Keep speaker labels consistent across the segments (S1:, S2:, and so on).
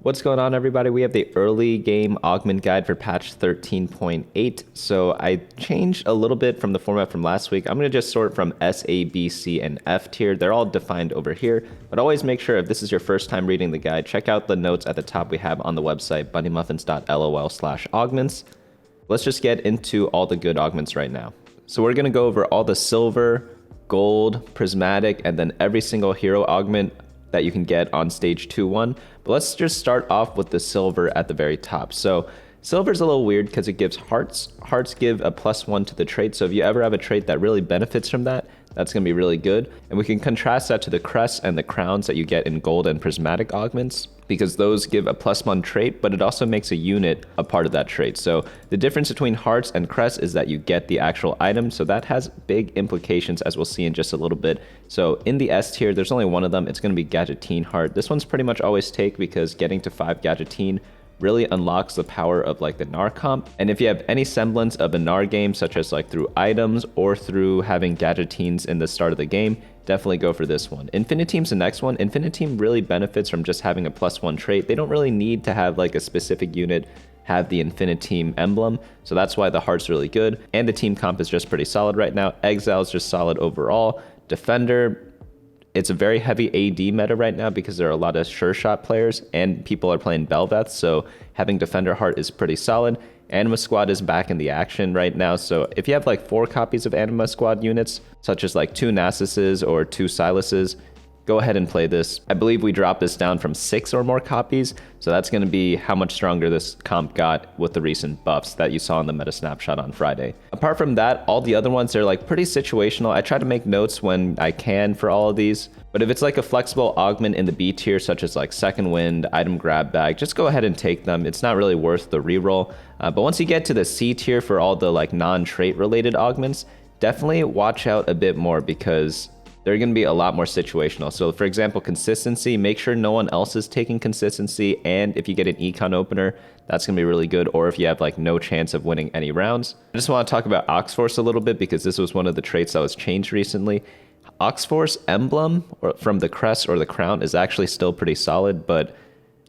S1: What's going on, everybody? We have the early game augment guide for patch 13.8. So I changed a little bit from the format from last week. I'm going to just sort from S, A, B, C, and F tier. They're all defined over here, but always make sure if this is your first time reading the guide, check out the notes at the top we have on the website, bunnymuffins.lol/augments. Let's just get into all the good augments right now. So we're going to go over all the silver, gold, prismatic, and then every single hero augment that you can get on stage 2-1. But let's just start off with the silver at the very top. So silver's a little weird because it gives hearts. Hearts give a +1 to the trait. So if you ever have a trait that really benefits from that, that's going to be really good. And we can contrast that to the crests and the crowns that you get in gold and prismatic augments, because those give a +1 trait, but it also makes a unit a part of that trait. So the difference between hearts and crests is that you get the actual item. So that has big implications, as we'll see in just a little bit. So in the S tier, there's only one of them. It's going to be Gadgeteen Heart. This one's pretty much always take because getting to 5 Gadgeteen really unlocks the power of like the Gnar comp. And if you have any semblance of a Gnar game, such as like through items or through having Gadgeteens in the start of the game, definitely go for this one. Infiniteam's the next one. Infiniteam really benefits from just having a +1 trait. They don't really need to have like a specific unit have the Infiniteam emblem, so that's why the heart's really good. And the team comp is just pretty solid right now. Exile's just solid overall. Defender, it's a very heavy AD meta right now because there are a lot of sure shot players and people are playing Bel'Veth, so having Defender Heart is pretty solid. Anima Squad is back in the action right now, so if you have like 4 copies of Anima Squad units, such as like 2 Nasuses or 2 Silases, go ahead and play this. I believe we dropped this down from 6 or more copies, so that's going to be how much stronger this comp got with the recent buffs that you saw in the meta snapshot on Friday. Apart from that, all the other ones, they're like pretty situational. I try to make notes when I can for all of these, but if it's like a flexible augment in the B tier, such as like Second Wind, Item Grab Bag, just go ahead and take them. It's not really worth the reroll. But once you get to the C tier for all the like non-trait related augments, definitely watch out a bit more because they're going to be a lot more situational. So for example, consistency, make sure no one else is taking consistency. And if you get an econ opener, that's going to be really good. Or if you have like no chance of winning any rounds. I just want to talk about Oxforce a little bit because this was one of the traits that was changed recently. Oxforce emblem from the crest or the crown is actually still pretty solid, but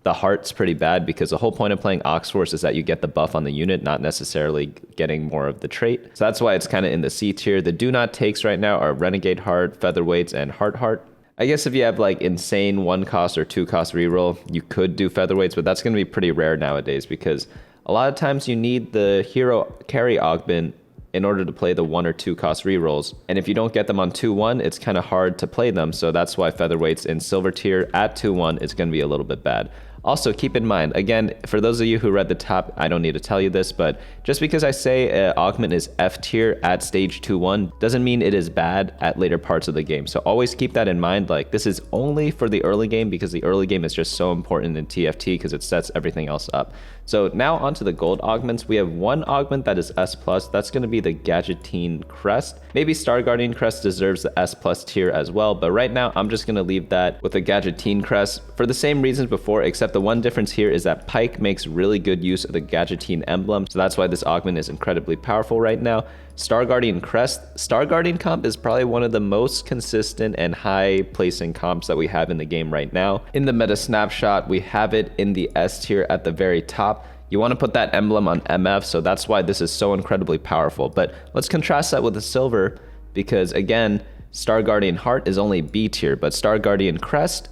S1: the heart's pretty bad because the whole point of playing Oxforce is that you get the buff on the unit, not necessarily getting more of the trait. So that's why it's kind of in the C tier. The do not takes right now are Renegade Heart, Featherweights, and Heart. I guess if you have like insane 1 cost or 2 cost reroll, you could do Featherweights, but that's going to be pretty rare nowadays because a lot of times you need the hero carry augment in order to play the 1 or 2 cost rerolls. And if you don't get them on 2-1, it's kind of hard to play them. So that's why Featherweights in silver tier at 2-1 is going to be a little bit bad. Also, keep in mind, again, for those of you who read the top, I don't need to tell you this, but just because I say augment is F tier at stage 2-1 doesn't mean it is bad at later parts of the game. So always keep that in mind. Like, this is only for the early game because the early game is just so important in TFT because it sets everything else up. So now onto the gold augments. We have one augment that is S+. That's going to be the Gadgeteen Crest. Maybe Star Guardian Crest deserves the S+ tier as well, but right now I'm just going to leave that with the Gadgeteen Crest for the same reasons before, except the one difference here is that Pyke makes really good use of the Gadgeteen emblem, so that's why this augment is incredibly powerful right now. Star Guardian Crest. Star Guardian comp is probably one of the most consistent and high placing comps that we have in the game right now. In the meta snapshot, we have it in the S tier at the very top. You want to put that emblem on MF, so that's why this is so incredibly powerful. But let's contrast that with the silver because again, Star Guardian Heart is only B tier, but Star Guardian Crest,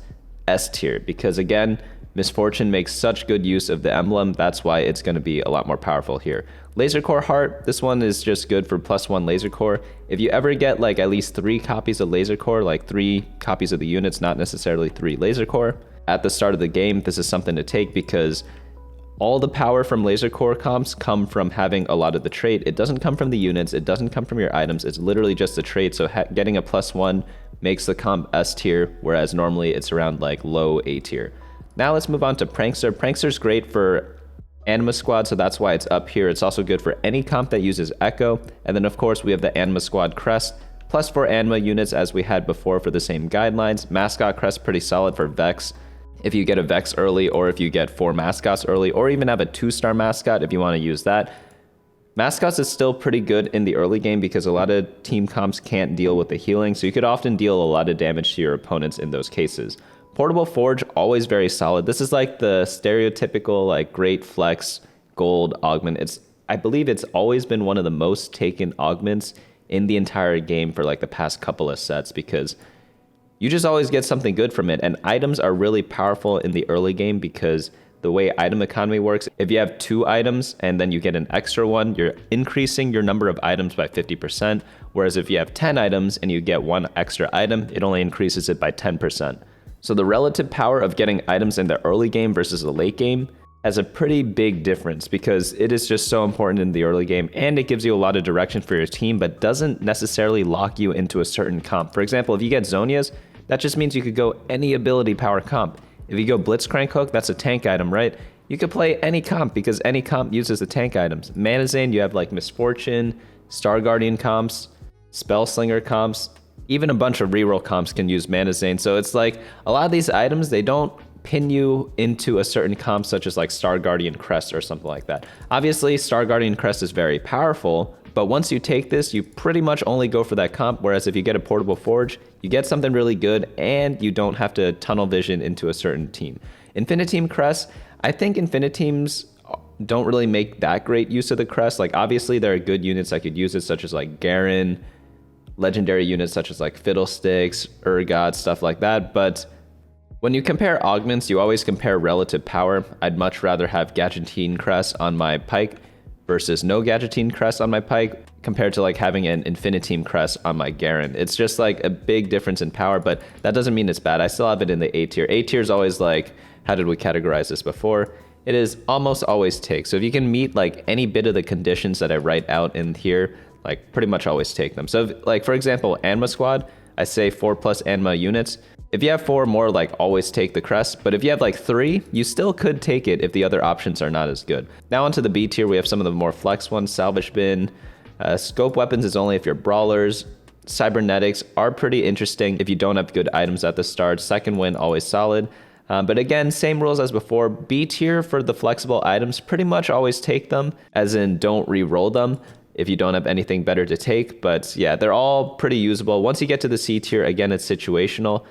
S1: S tier, because again, Misfortune makes such good use of the emblem. That's why it's going to be a lot more powerful here. Laser Core Heart, this one is just good for +1 Laser Core. If you ever get like at least 3 copies of Laser Core, like 3 copies of the units, not necessarily 3 Laser Core, at the start of the game, this is something to take because all the power from Laser Core comps come from having a lot of the trait. It doesn't come from the units, it doesn't come from your items, it's literally just the trait. So getting a +1 makes the comp S tier, whereas normally it's around like low A tier. Now let's move on to Prankster. Prankster's great for Anima Squad, so that's why it's up here. It's also good for any comp that uses Echo. And then of course we have the Anima Squad Crest, plus 4 Anima units as we had before for the same guidelines. Mascot Crest pretty solid for Vex. If you get a Vex early, or if you get 4 mascots early, or even have a 2-star mascot if you want to use that. Mascots is still pretty good in the early game because a lot of team comps can't deal with the healing, so you could often deal a lot of damage to your opponents in those cases. Portable Forge, always very solid. This is like the stereotypical like great flex gold augment. I believe it's always been one of the most taken augments in the entire game for like the past couple of sets, because you just always get something good from it. And items are really powerful in the early game because the way item economy works, if you have 2 items and then you get an extra one, you're increasing your number of items by 50%. Whereas if you have 10 items and you get 1 extra item, it only increases it by 10%. So the relative power of getting items in the early game versus the late game has a pretty big difference, because it is just so important in the early game, and it gives you a lot of direction for your team, but doesn't necessarily lock you into a certain comp. For example, if you get Zonias, that just means you could go any ability power comp. If you go Blitzcrank Hook, that's a tank item, right? You could play any comp because any comp uses the tank items. Manazane, you have like Misfortune, Star Guardian comps, Spellslinger comps, even a bunch of reroll comps can use Manazane. So it's like a lot of these items, they don't pin you into a certain comp, such as like Star Guardian Crest or something like that. Obviously, Star Guardian Crest is very powerful, but once you take this, you pretty much only go for that comp, whereas if you get a Portable Forge, you get something really good, and you don't have to tunnel vision into a certain team. Infiniteam Crest, I think Infiniteams don't really make that great use of the Crest. Like, obviously, there are good units that could use it, such as like Garen, legendary units such as like Fiddlesticks, Urgot, stuff like that, but when you compare augments, you always compare relative power. I'd much rather have Gadgettine Crest on my Pike versus no Gadgettine Crest on my Pike, compared to like having an Infiniteam Crest on my Garen. It's just like a big difference in power, but that doesn't mean it's bad. I still have it in the A tier. A tier is always like, how did we categorize this before? It is almost always take. So if you can meet like any bit of the conditions that I write out in here, like pretty much always take them. So if, like for example, Anma Squad, I say 4+ Anma units. If you have 4 more, like always take the Crest, but if you have like 3, you still could take it if the other options are not as good. Now onto the B tier, we have some of the more flex ones. Salvage Bin, Scope Weapons is only if you're brawlers. Cybernetics are pretty interesting if you don't have good items at the start. Second Wind, always solid. But again, same rules as before. B tier for the flexible items, pretty much always take them, as in don't re-roll them if you don't have anything better to take. But yeah, they're all pretty usable. Once you get to the C tier, again, it's situational.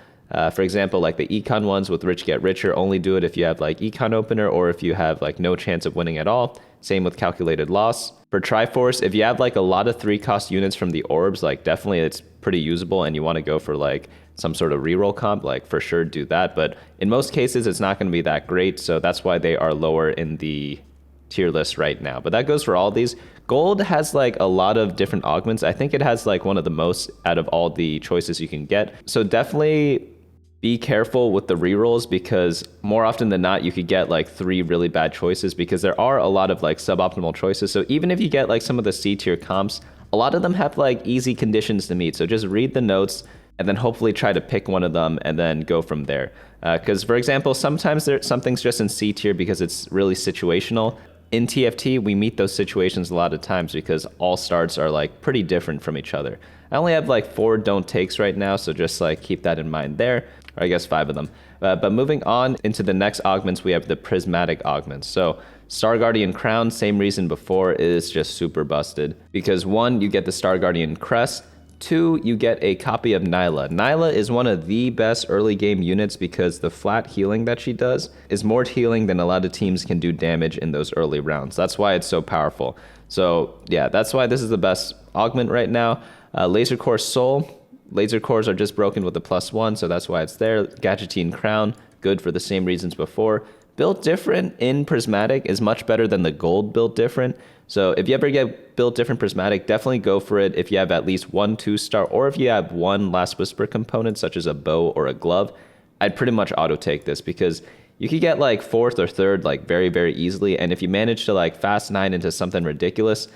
S1: For example, like the econ ones with Rich Get Richer, only do it if you have like econ opener or if you have like no chance of winning at all. Same with calculated loss. For Triforce, if you have like a lot of 3-cost units from the orbs, like definitely it's pretty usable, and you want to go for like some sort of reroll comp, like for sure do that. But in most cases, it's not going to be that great. So that's why they are lower in the tier list right now. But that goes for all these. Gold has like a lot of different augments. I think it has like one of the most out of all the choices you can get. So definitely be careful with the rerolls, because more often than not, you could get like 3 really bad choices, because there are a lot of like suboptimal choices. So even if you get like some of the C tier comps, a lot of them have like easy conditions to meet. So just read the notes and then hopefully try to pick one of them and then go from there. Because for example, sometimes something's just in C tier because it's really situational. In TFT, we meet those situations a lot of times because all starts are like pretty different from each other. I only have like 4 don't takes right now, so just like keep that in mind there. Or I guess 5 of them. But moving on into the next augments, we have the Prismatic Augments. So Star Guardian Crown, same reason before, is just super busted. Because 1, you get the Star Guardian Crest. 2, you get a copy of Nyla. Nyla is one of the best early game units because the flat healing that she does is more healing than a lot of teams can do damage in those early rounds. That's why it's so powerful. So yeah, that's why this is the best augment right now. Laser Core Soul. Laser cores are just broken with the +1, so that's why it's there. Gadgettine Crown, good for the same reasons before. Built Different in Prismatic is much better than the gold Built Different. So if you ever get Built Different Prismatic, definitely go for it if you have at least 1 2-star, or if you have 1 Last Whisper component, such as a bow or a glove. I'd pretty much auto take this, because you could get like 4th or 3rd like very, very easily. And if you manage to like fast 9 into something ridiculous,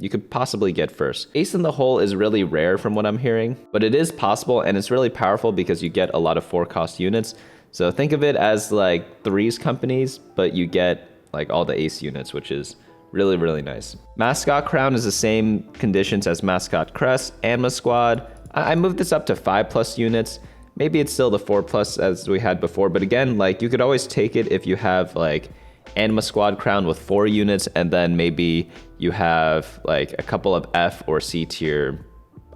S1: you could possibly get first. Ace in the Hole is really rare from what I'm hearing, but it is possible, and it's really powerful because you get a lot of 4-cost units. So think of it as like Threes Companies, but you get like all the Ace units, which is really, really nice. Mascot Crown is the same conditions as Mascot Crest. Anma Squad, I moved this up to 5+ units. Maybe it's still the 4+ as we had before, but again, like you could always take it if you have like Anima Squad Crown with 4 units, and then maybe you have like a couple of F or C tier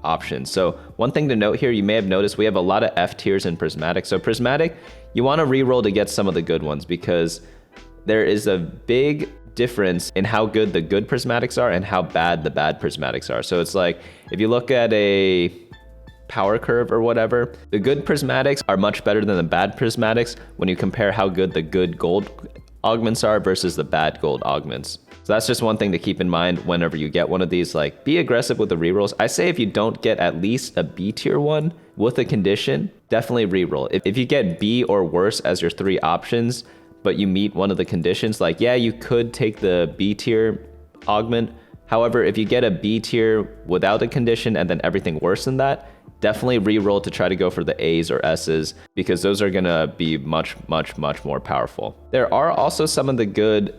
S1: options. So one thing to note here, you may have noticed we have a lot of F tiers in Prismatic. So Prismatic, you want to reroll to get some of the good ones because there is a big difference in how good the good prismatics are and how bad the bad prismatics are. So it's like if you look at a power curve or whatever, the good prismatics are much better than the bad prismatics when you compare how good the good gold augments are versus the bad gold augments. So that's just one thing to keep in mind whenever you get one of these. Like, be aggressive with the rerolls. I say if you don't get at least a B tier one with a condition, definitely reroll. If you get B or worse as your 3 options, but you meet one of the conditions, like, yeah, you could take the B tier augment. However, if you get a B tier without a condition and then everything worse than that, definitely reroll to try to go for the A's or S's because those are gonna be much, much, much more powerful. There are also some of the good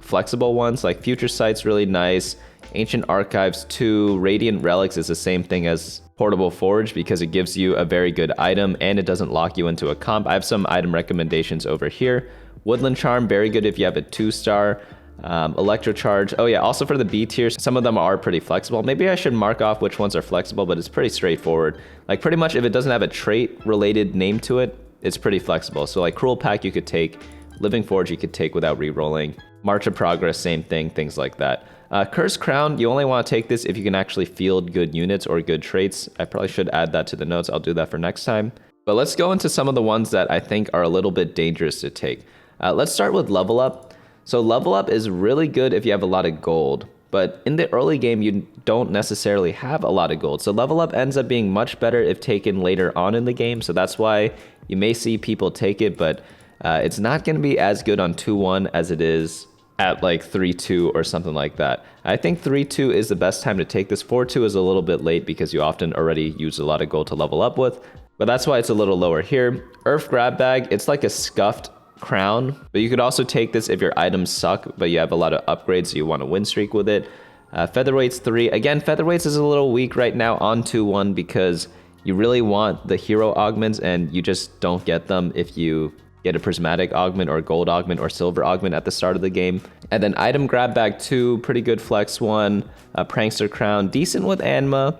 S1: flexible ones, like Future Sight's really nice. Ancient Archives 2, Radiant Relics is the same thing as Portable Forge because it gives you a very good item and it doesn't lock you into a comp. I have some item recommendations over here. Woodland Charm, very good if you have a 2-star. Electrocharge, oh yeah, also for the B tiers, some of them are pretty flexible. Maybe I should mark off which ones are flexible, but it's pretty straightforward. Like pretty much if it doesn't have a trait related name to it, it's pretty flexible. So like Cruel Pack you could take, Living Forge you could take without re-rolling, March of Progress, same thing, things like that. Cursed Crown, you only want to take this if you can actually field good units or good traits. I probably should add that to the notes, I'll do that for next time. But let's go into some of the ones that I think are a little bit dangerous to take. Let's start with Level Up. So Level Up is really good if you have a lot of gold, but in the early game, you don't necessarily have a lot of gold. So Level Up ends up being much better if taken later on in the game. So that's why you may see people take it, but it's not going to be as good on 2-1 as it is at like 3-2 or something like that. I think 3-2 is the best time to take this. 4-2 is a little bit late because you often already use a lot of gold to level up with, but that's why it's a little lower here. Earth Grab Bag, it's like a scuffed crown, but you could also take this if your items suck but you have a lot of upgrades, so you want to win streak with it. Featherweights 3, again, Featherweights is a little weak right now on 2-1 because you really want the hero augments and you just don't get them if you get a prismatic augment or gold augment or silver augment at the start of the game. And then item grab bag 2, pretty good flex one. Prankster crown, decent with Anma,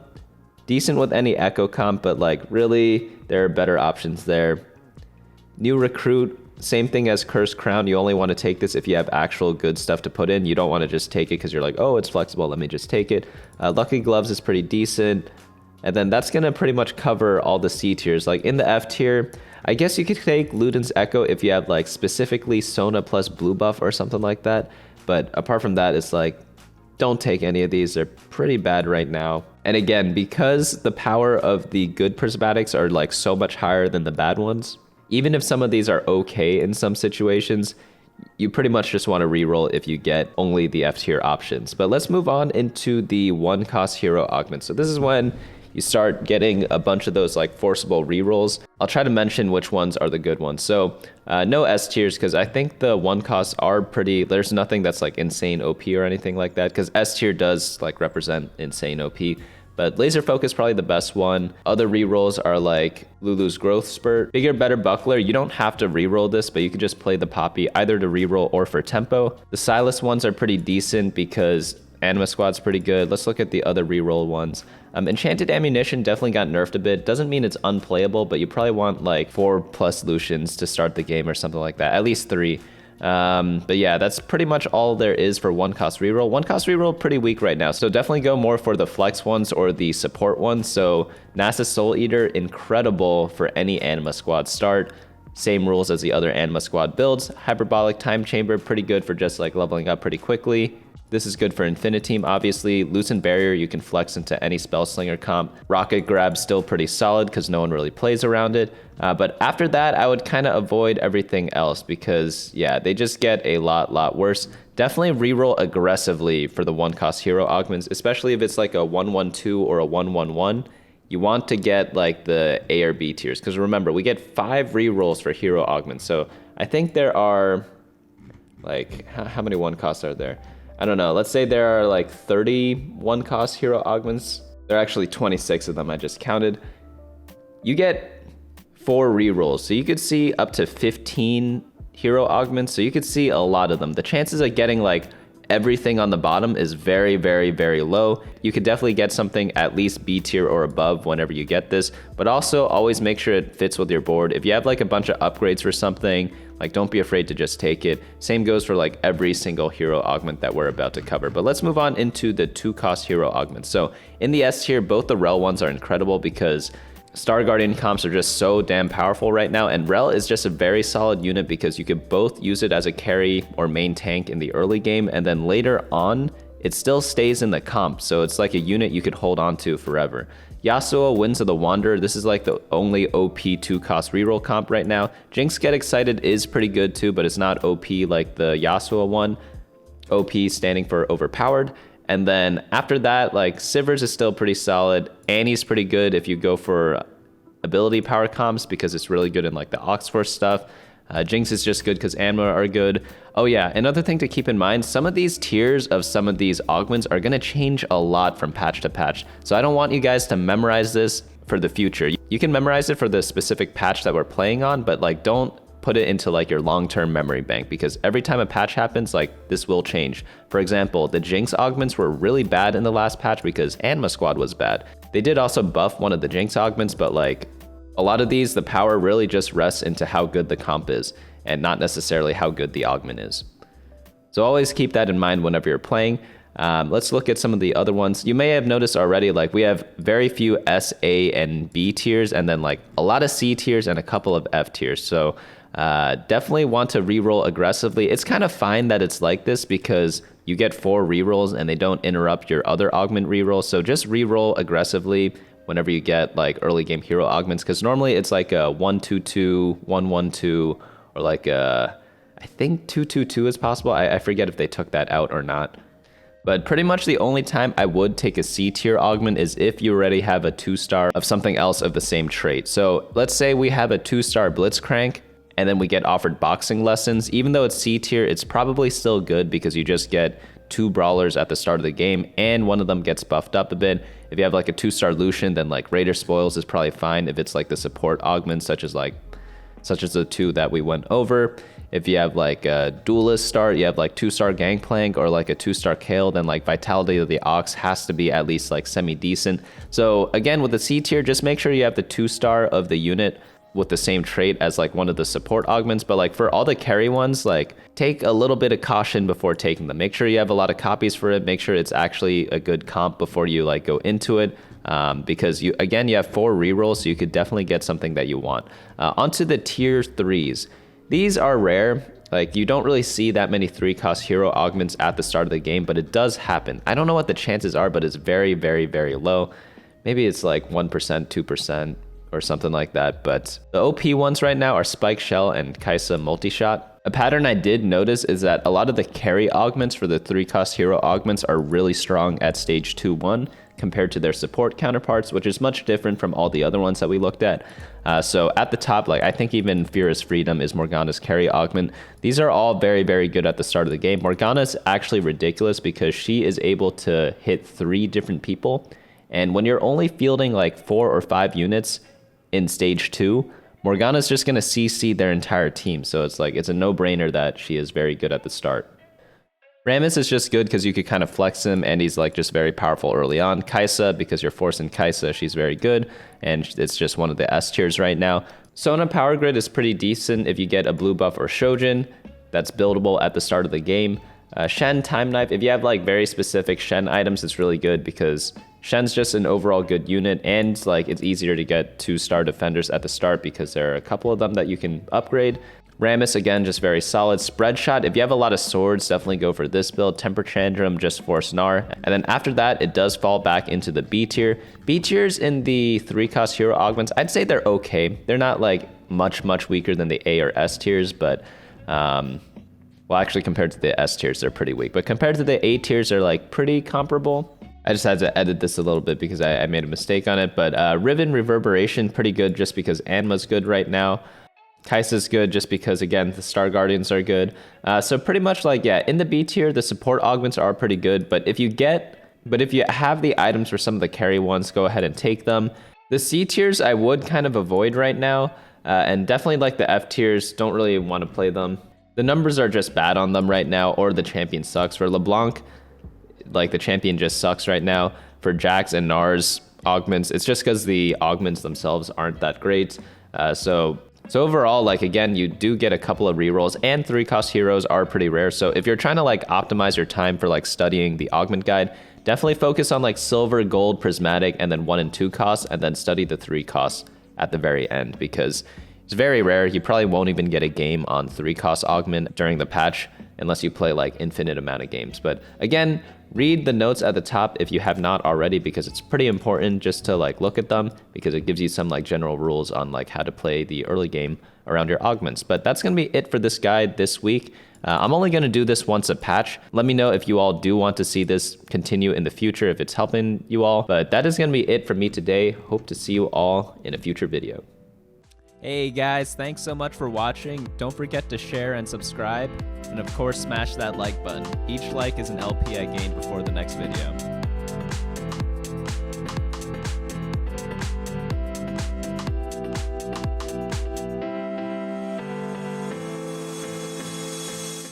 S1: decent with any echo comp, but like really there are better options there. New recruit, same thing as Cursed Crown. You only want to take this if you have actual good stuff to put in. You don't want to just take it because you're like, oh, it's flexible, let me just take it. Lucky Gloves is pretty decent. And then that's going to pretty much cover all the C tiers. Like in the F tier, I guess you could take Luden's Echo if you have like specifically Sona plus blue buff or something like that. But apart from that, it's like, don't take any of these. They're pretty bad right now. And again, because the power of the good prismatics are like so much higher than the bad ones, even if some of these are okay in some situations, you pretty much just want to reroll if you get only the F tier options. But let's move on into the 1-cost hero augments. So this is when you start getting a bunch of those like forcible rerolls. I'll try to mention which ones are the good ones. So no S tiers because I think the 1-costs are pretty, there's nothing that's like insane OP or anything like that because S tier does like represent insane OP. But Laser Focus probably the best one. Other rerolls are like Lulu's Growth Spurt. Bigger, Better Buckler, you don't have to reroll this, but you could just play the Poppy either to reroll or for tempo. The Silas ones are pretty decent because Anima Squad's pretty good. Let's look at the other reroll ones. Enchanted Ammunition definitely got nerfed a bit. Doesn't mean it's unplayable, but you probably want like 4+ Lucians to start the game or something like that. At least 3. But yeah, that's pretty much all there is for 1-cost reroll. 1-cost reroll pretty weak right now, so definitely go more for the flex ones or the support ones. So Nasus Soul Eater, incredible for any Anima Squad start. Same rules as the other Anima Squad builds. Hyperbolic Time Chamber, pretty good for just like leveling up pretty quickly. This is good for Infiniteam, obviously. Loosen Barrier, you can flex into any Spellslinger comp. Rocket Grab, still pretty solid because no one really plays around it. But after that, I would kind of avoid everything else because, yeah, they just get a lot worse. Definitely reroll aggressively for the 1-cost hero augments, especially if it's like a 1-1-2 or a 1-1-1. You want to get like the A or B tiers because remember, we get 5 rerolls for hero augments. So I think there are, like, how many 1-costs are there? I don't know, let's say there are like 30 1-cost hero augments. There are actually 26 of them, I just counted. You get 4 rerolls, so you could see up to 15 hero augments, so you could see a lot of them. The chances of getting like everything on the bottom is very, very, very low. You could definitely get something at least B tier or above whenever you get this, but also always make sure it fits with your board. If you have like a bunch of upgrades for something, like don't be afraid to just take it. Same goes for like every single hero augment that we're about to cover. But let's move on into the 2-cost hero augments. So in the S tier, both the Rel ones are incredible because Star Guardian comps are just so damn powerful right now, and Rel is just a very solid unit because you could both use it as a carry or main tank in the early game, and then later on, it still stays in the comp, so it's like a unit you could hold on to forever. Yasuo, Winds of the Wanderer, this is like the only OP 2-cost reroll comp right now. Jinx Get Excited is pretty good too, but it's not OP like the Yasuo one. OP standing for overpowered. And then after that, like Sivers is still pretty solid. Annie's pretty good if you go for ability power comps because it's really good in like the Oxforce stuff. Jinx is just good because Anma are good. Oh yeah, another thing to keep in mind, some of these tiers of some of these augments are gonna change a lot from patch to patch. So I don't want you guys to memorize this for the future. You can memorize it for the specific patch that we're playing on, but like don't put it into like your long-term memory bank because every time a patch happens, like this will change. For example, the Jinx augments were really bad in the last patch because Anma Squad was bad. They did also buff one of the Jinx augments, but like a lot of these, the power really just rests into how good the comp is and not necessarily how good the augment is. So always keep that in mind whenever you're playing. Let's look at some of the other ones. You may have noticed already, like we have very few S, A, and B tiers, and then like a lot of C tiers and a couple of F tiers. So definitely want to reroll aggressively. It's kind of fine that it's like this because you get 4 rerolls and they don't interrupt your other augment rerolls. So just reroll aggressively whenever you get like early game hero augments, because normally it's like a 1-2-2, 1-1-2, or like a, I think 2-2-2 is possible. I forget if they took that out or not. But pretty much the only time I would take a C tier augment is if you already have a 2-star of something else of the same trait. So let's say we have a 2-star Blitzcrank, and then we get offered boxing lessons. Even though it's C tier, it's probably still good because you just get 2 brawlers at the start of the game and one of them gets buffed up a bit. If you have like a 2-star Lucian, then like Raider Spoils is probably fine if it's like the support augments such as the 2 that we went over. If you have like a duelist start, you have like 2-star Gangplank or like a 2-star Kale, then like Vitality of the Ox has to be at least like semi-decent. So again, with the C tier, just make sure you have the 2-star of the unit with the same trait as like one of the support augments. But like for all the carry ones, like take a little bit of caution before taking them. Make sure you have a lot of copies for it. Make sure it's actually a good comp before you like go into it. Because you have 4 rerolls, so you could definitely get something that you want. Onto the tier 3s. These are rare. Like you don't really see that many 3-cost hero augments at the start of the game, but it does happen. I don't know what the chances are, but it's very, very, very low. Maybe it's like 1%, 2%. Or something like that, but the OP ones right now are Spike Shell and Kaisa Multishot. A pattern I did notice is that a lot of the carry augments for the 3-cost hero augments are really strong at stage 2-1 compared to their support counterparts, which is much different from all the other ones that we looked at. So at the top, like I think even Fierce Freedom is Morgana's carry augment. These are all very, very good at the start of the game. Morgana's actually ridiculous because she is able to hit 3 different people. And when you're only fielding like 4 or 5 units, in stage 2, Morgana's just going to CC their entire team. So it's like, it's a no-brainer that she is very good at the start. Rammus is just good because you could kind of flex him and he's like just very powerful early on. Kaisa, because you're forcing Kaisa, she's very good. And it's just one of the S tiers right now. Sona Power Grid is pretty decent if you get a blue buff or Shojin. That's buildable at the start of the game. Shen Time Knife, if you have like very specific Shen items, it's really good because Shen's just an overall good unit, and like it's easier to get 2-star defenders at the start because there are a couple of them that you can upgrade. Rammus, again, just very solid. Spread Shot, if you have a lot of swords, definitely go for this build. Temper Tantrum, just Force Gnar. And then after that, it does fall back into the B tier. B tiers in the 3-cost hero augments, I'd say they're okay. They're not like much weaker than the A or S tiers, but well, actually compared to the S tiers, they're pretty weak. But compared to the A tiers, they're like pretty comparable. I just had to edit this a little bit because I made a mistake on it. But Riven Reverberation, pretty good just because Anma's good right now. Kaisa's good just because, again, the Star Guardians are good. So pretty much like, yeah, in the B tier, the support augments are pretty good. But if you have the items for some of the carry ones, go ahead and take them. The C tiers I would kind of avoid right now. And definitely like the F tiers, don't really want to play them. The numbers are just bad on them right now, or the champion sucks. For LeBlanc, like the champion just sucks right now. For Jax and Nars augments, it's just because the augments themselves aren't that great. So overall, like again, you do get a couple of rerolls, and 3-cost heroes are pretty rare. So if you're trying to like optimize your time for like studying the augment guide, definitely focus on like silver, gold, prismatic, and then 1 and 2 costs, and then study the 3 costs at the very end, because it's very rare. You probably won't even get a game on 3-cost augment during the patch unless you play like infinite amount of games. But again, read the notes at the top if you have not already, because it's pretty important just to like look at them, because it gives you some like general rules on like how to play the early game around your augments. But that's going to be it for this guide this week. I'm only going to do this once a patch. Let me know if you all do want to see this continue in the future, if it's helping you all. But that is going to be it for me today. Hope to see you all in a future video.
S2: Hey guys, thanks so much for watching. Don't forget to share and subscribe, and of course smash that like button. Each like is an LP I gain before the next video.